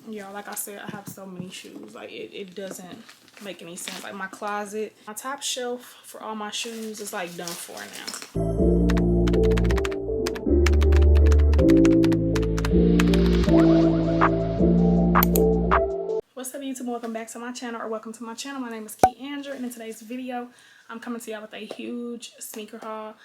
Y'all, like I said, I have so many shoes. Like, it doesn't make any sense. Like, my closet, my top shelf for all my shoes is like done for now. What's up, YouTube? Welcome back to my channel, or welcome to my channel. My name is Keandra, and in today's video I'm coming to y'all with a huge sneaker haul.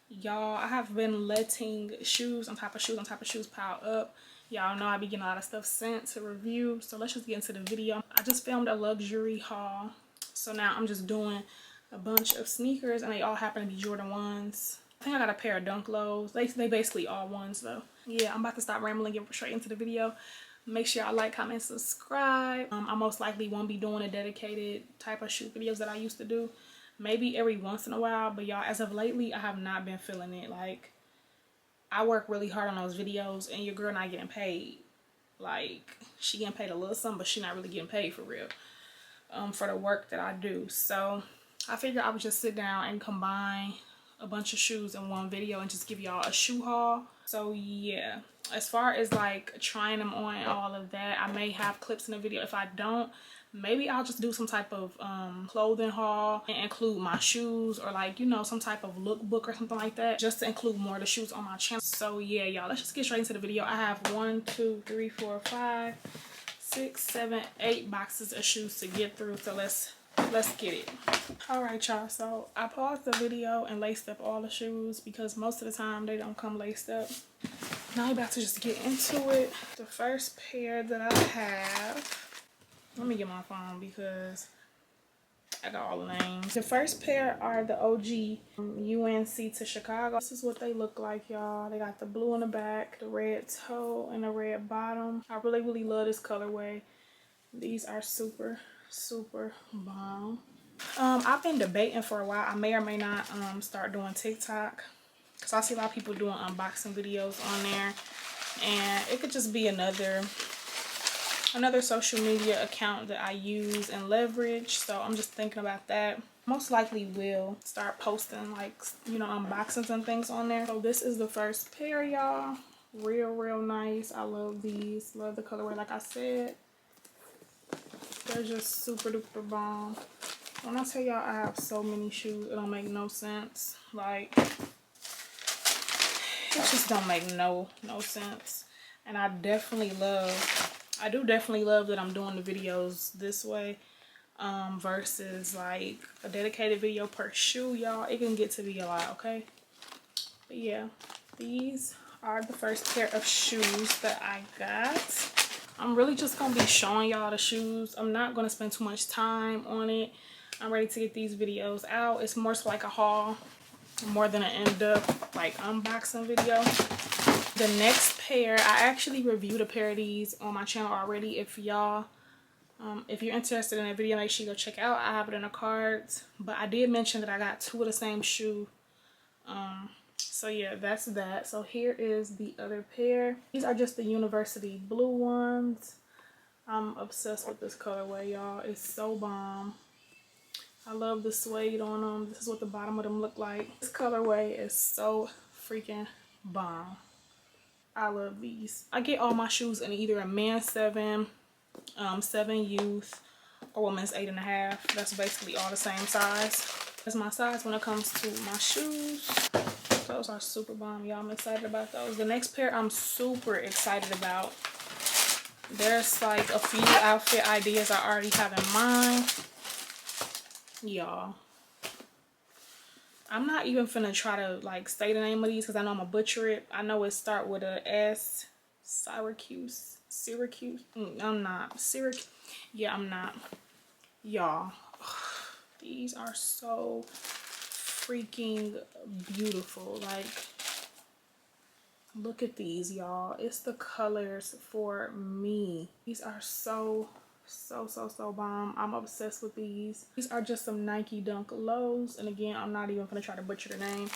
Y'all, I have been letting shoes on top of shoes on top of shoes pile up. Y'all know I be getting a lot of stuff sent to review, so let's just get into the video. I just filmed a luxury haul, so now I'm just doing a bunch of sneakers, and they all happen to be Jordan 1s. I think I got a pair of Dunk Lows. They basically all ones though. Yeah, I'm about to stop rambling and get straight into the video. Make sure y'all like, comment, subscribe. I most likely won't be doing a dedicated type of shoe videos that I used to do. Maybe every once in a while, but y'all, as of lately, I have not been feeling it. Like, I work really hard on those videos, and your girl not getting paid. Like, she getting paid a little something, but she not really getting paid for real, for the work that I do. So I figured I would just sit down and combine a bunch of shoes in one video and just give y'all a shoe haul. So yeah, as far as like trying them on and all of that, I may have clips in the video. If I don't, maybe I'll just do some type of clothing haul and include my shoes, or like, you know, some type of lookbook or something like that, just to include more of the shoes on my channel. So yeah, y'all, let's just get straight into the video. I have 1, 2, 3, 4, 5, 6, 7, 8 boxes of shoes to get through, so let's get it. All right, y'all, so I paused the video and laced up all the shoes because most of the time they don't come laced up. Now I'm about to just get into it. The first pair that I have, let me get my phone because I got all the names. The first pair are the OG UNC to Chicago. This is what they look like, y'all. They got the blue in the back, the red toe, and the red bottom. I really love this colorway. These are super bomb. I've been debating for a while. I may or may not start doing TikTok, because I see a lot of people doing unboxing videos on there, and it could just be another social media account that I use and leverage. So I'm just thinking about that. Most likely will start posting, like, you know, unboxings and things on there. So this is the first pair, y'all. Real nice. I love these. Love the colorway, like I said. They're just super duper bomb. When I tell y'all I have so many shoes, it don't make no sense. Like, it just don't make no sense. And I do definitely love that I'm doing the videos this way, versus like a dedicated video per shoe, y'all. It can get to be a lot, okay? But yeah, these are the first pair of shoes that I got. I'm really just gonna be showing y'all the shoes. I'm not gonna spend too much time on it. I'm ready to get these videos out. It's more so like a haul, more than an in-depth like unboxing video. The next pair, I actually reviewed a pair of these on my channel already. If y'all, if you're interested in that video, make sure you go check it out. I have it in the cards. But I did mention that I got 2 of the same shoe. So yeah, that's that. So here is the other pair. These are just the university blue ones. I'm obsessed with this colorway, y'all. It's so bomb. I love the suede on them. This is what the bottom of them look like. This colorway is so freaking bomb. I love these. I get all my shoes in either a men's 7, 7 youth, or women's 8.5. That's basically all the same size. That's my size when it comes to my shoes. Those are super bomb, y'all. I'm excited about those. The next pair I'm super excited about. There's like a few outfit ideas I already have in mind, y'all. I'm not even finna try to like say the name of these because I know I'm gonna butcher it. I know it start with a S. Syracuse. I'm not. Syracuse. Yeah, I'm not. Y'all, these are so freaking beautiful. Like, look at these, y'all. It's the colors for me. These are so bomb. I'm obsessed with these. These are just some Nike Dunk Lows, and again, I'm not even gonna try to butcher the name,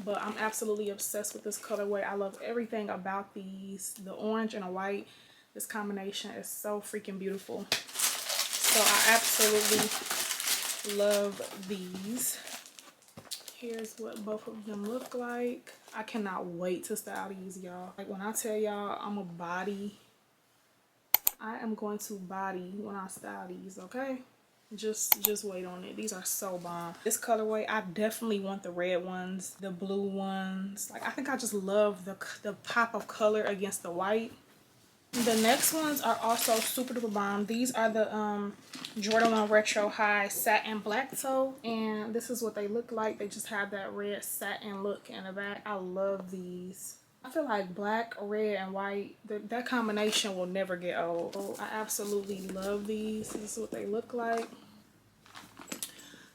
but I'm absolutely obsessed with this colorway. I love everything about these. The orange and the white, this combination is so freaking beautiful. So I absolutely love these. Here's what both of them look like. I cannot wait to style these, y'all. Like, when I tell y'all I'm a body I am going to body when I style these, okay? Just wait on it. These are so bomb. This colorway, I definitely want the red ones, the blue ones. Like, I think I just love the pop of color against the white. The next ones are also super duper bomb. These are the Jordan 1 Retro High Satin Black Toe, and this is what they look like. They just have that red satin look in the back. I love these. I feel like black, red, and white, that combination will never get old. So I absolutely love these. This is what they look like.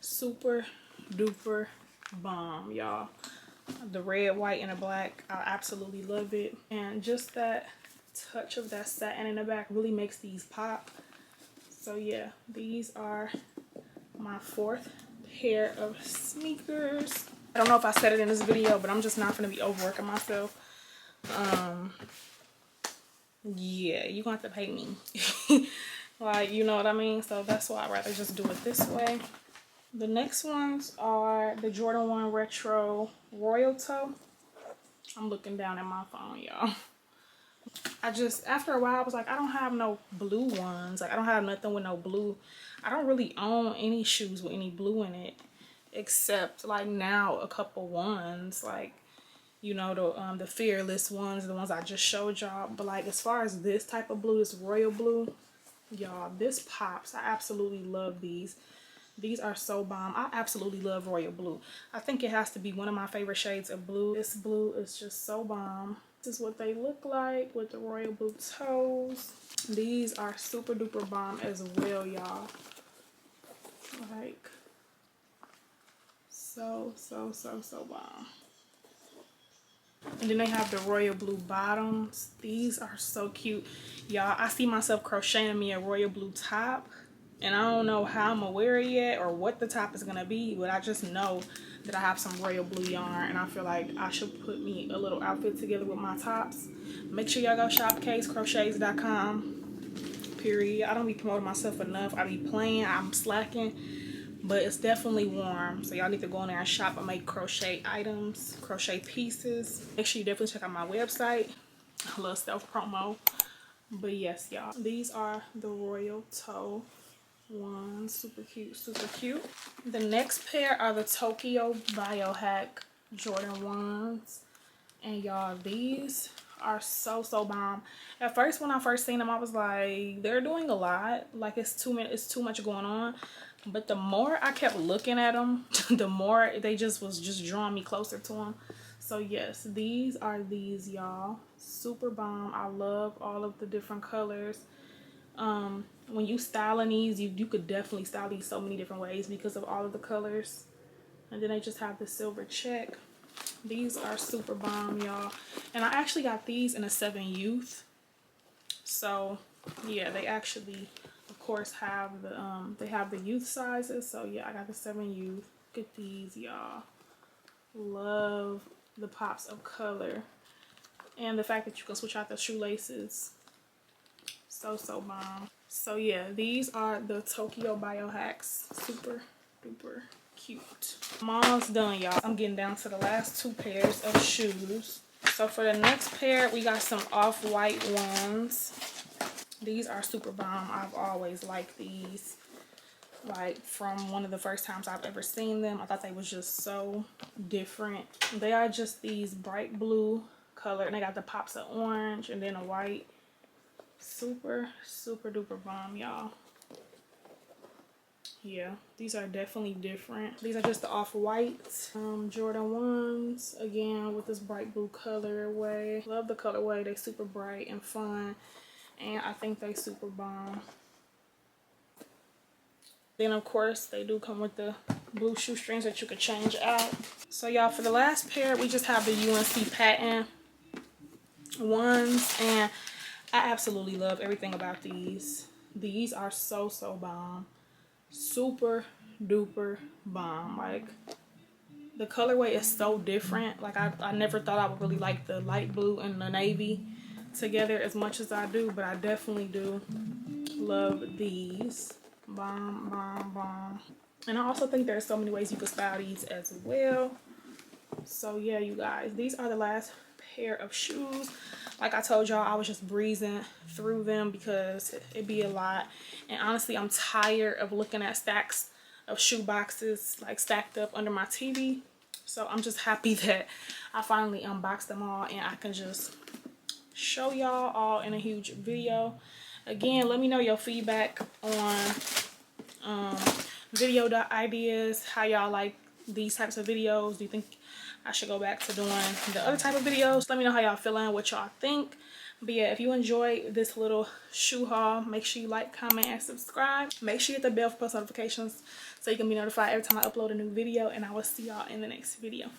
Super duper bomb, y'all. The red, white, and the black, I absolutely love it. And just that touch of that satin in the back really makes these pop. So yeah, these are my 4th pair of sneakers. I don't know if I said it in this video, but I'm just not gonna be overworking myself. Yeah, you're gonna have to pay me. Like, you know what I mean? So that's why I'd rather just do it this way. The next ones are the Jordan 1 Retro Royal Toe. I'm looking down at my phone, y'all. After a while, I was like, I don't have no blue ones. Like, I don't have nothing with no blue. I don't really own any shoes with any blue in it, except like now a couple ones, like, you know, the Fearless ones, the ones I just showed y'all. But like, as far as this type of blue, this royal blue, y'all, this pops. I absolutely love these. These are so bomb. I absolutely love royal blue. I think it has to be one of my favorite shades of blue. This blue is just so bomb. This is what they look like with the royal blue toes. These are super duper bomb as well, y'all. Like, so bomb. And then they have the royal blue bottoms. These are so cute, y'all. I see myself crocheting me a royal blue top, and I don't know how I'm gonna wear it yet or what the top is gonna be, but I just know that I have some royal blue yarn, and I feel like I should put me a little outfit together with my tops. Make sure y'all go shop casecrochets.com. period. I don't be promoting myself enough. I be playing, I'm slacking, but it's definitely warm, so y'all need to go in there and shop and make crochet items, crochet pieces. Make sure you definitely check out my website. I love self promo. But yes, y'all, these are the royal toe ones. Super cute, super cute. The next pair are the Tokyo Biohack Jordan ones, and y'all, these are so bomb. At first, when I first seen them, I was like, they're doing a lot, like it's too much going on. But the more I kept looking at them, the more they was just drawing me closer to them. So yes, these are these, y'all. Super bomb. I love all of the different colors. When you styling these, you could definitely style these so many different ways because of all of the colors. And then they just have the silver check. These are super bomb, y'all. And I actually got these in a 7 Youth. So yeah, they actually, of course, have the they have the youth sizes. So yeah, I got the 7 Youth. Look at these, y'all. Love the pops of color and the fact that you can switch out the shoelaces. So bomb. So yeah, these are the Tokyo Biohacks. Super duper cute. I'm almost done, y'all. I'm getting down to the last 2 pairs of shoes. So for the next pair, we got some off-white ones. These are super bomb. I've always liked these. Like, from one of the first times I've ever seen them, I thought they was just so different. They are just these bright blue color, and they got the pops of orange and then a white. Super duper bomb, y'all. Yeah, these are definitely different. These are just the off-white Jordan ones, again with this bright blue colorway. Love the colorway. They super bright and fun, and I think they super bomb. Then of course they do come with the blue shoestrings that you could change out. So y'all, for the last pair, we just have the UNC patent ones, and I absolutely love everything about these. These are so bomb. Super duper bomb. Like, the colorway is so different. Like, I never thought I would really like the light blue and the navy together as much as I do, but I definitely do love these. Bomb. And I also think there's so many ways you can style these as well. So yeah, you guys, these are the last pair of shoes. Like I told y'all, I was just breezing through them because it'd be a lot. And honestly, I'm tired of looking at stacks of shoe boxes like stacked up under my TV. So I'm just happy that I finally unboxed them all and I can just show y'all all in a huge video. Again, let me know your feedback on video ideas, how y'all like these types of videos. Do you think I should go back to doing the other type of videos? Let me know how y'all feeling, what y'all think. But yeah, if you enjoyed this little shoe haul, make sure you like, comment, and subscribe. Make sure you hit the bell for post notifications so you can be notified every time I upload a new video. And I will see y'all in the next video.